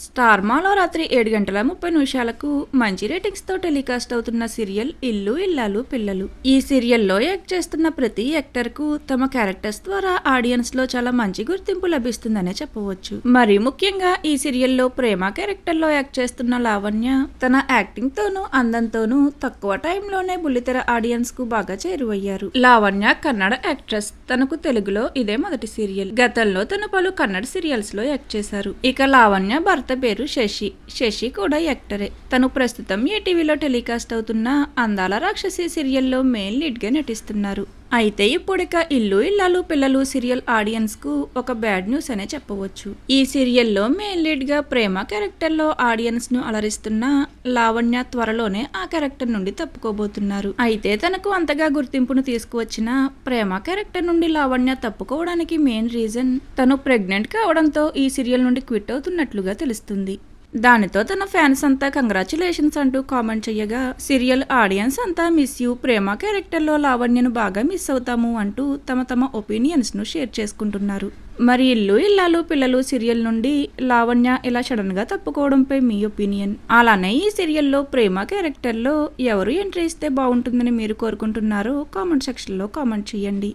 Star మాలో రాత్రి 7:30 మంచి రేటింగ్స్ తో టెలికాస్ట్ అవుతున్న సీరియల్ ఇల్లు ఇల్లాలు పిల్లలు. ఈ సీరియల్లో యాక్ట్ చేస్తున్న ప్రతి యాక్టర్ కు తమ క్యారెక్టర్స్ ద్వారా ఆడియన్స్ లో చాలా మంచి గుర్తింపు లభిస్తుందనే చెప్పవచ్చు. మరి ముఖ్యంగా ఈ సీరియల్లో ప్రేమ క్యారెక్టర్ లో యాక్ట్ చేస్తున్న లావణ్య తన యాక్టింగ్ తోనూ అందంతోనూ తక్కువ టైంలోనే బుల్లితెర ఆడియన్స్ కు బాగా చేరువయ్యారు. లావణ్య కన్నడ యాక్ట్రెస్. తనకు తెలుగులో ఇదే మొదటి సీరియల్. గతంలో తను పలు కన్నడ సీరియల్స్ లో యాక్ట్ చేశారు. ఇక లావణ్య భర్త పేరు శశి కూడా యాక్టరే. తను ప్రస్తుతం ఈటీవీలో టెలికాస్ట్ అవుతున్న అందాల రాక్షసి సీరియల్లో మెయిన్ లీడ్ గా నటిస్తున్నారు. అయితే ఇప్పుడిక ఇల్లు ఇల్లాలు పిల్లలు సీరియల్ ఆడియన్స్ కు ఒక బ్యాడ్ న్యూస్ అనే చెప్పవచ్చు. ఈ సీరియల్లో మెయిన్ లీడ్ గా ప్రేమ క్యారెక్టర్ లో ఆడియన్స్ ను అలరిస్తున్న లావణ్య త్వరలోనే ఆ క్యారెక్టర్ నుండి తప్పుకోబోతున్నారు. అయితే తనకు అంతగా గుర్తింపును తీసుకువచ్చిన ప్రేమ క్యారెక్టర్ నుండి లావణ్య తప్పుకోవడానికి మెయిన్ రీజన్ తను ప్రెగ్నెంట్ కావడంతో ఈ సీరియల్ నుండి క్విట్ అవుతున్నట్లుగా తెలుస్తుంది. దానితో తన ఫ్యాన్స్ అంతా కంగ్రాచులేషన్స్ అంటూ కామెంట్ చేయగా, సీరియల్ ఆడియన్స్ అంతా మిస్ యూ, ప్రేమ క్యారెక్టర్ లో లావణ్యను బాగా మిస్ అవుతాము అంటూ తమ ఒపీనియన్స్ ను షేర్ చేసుకుంటున్నారు. మరి ఇల్లు ఇల్లాలు పిల్లలు సీరియల్ నుండి లావణ్య ఇలా సడన్ గా తప్పుకోవడంపై మీ ఒపీనియన్? అలానే ఈ సీరియల్లో ప్రేమ క్యారెక్టర్ లో ఎవరు ఎంట్రీ ఇస్తే బాగుంటుందని మీరు కోరుకుంటున్నారో కామెంట్ సెక్షన్ లో కామెంట్ చేయండి.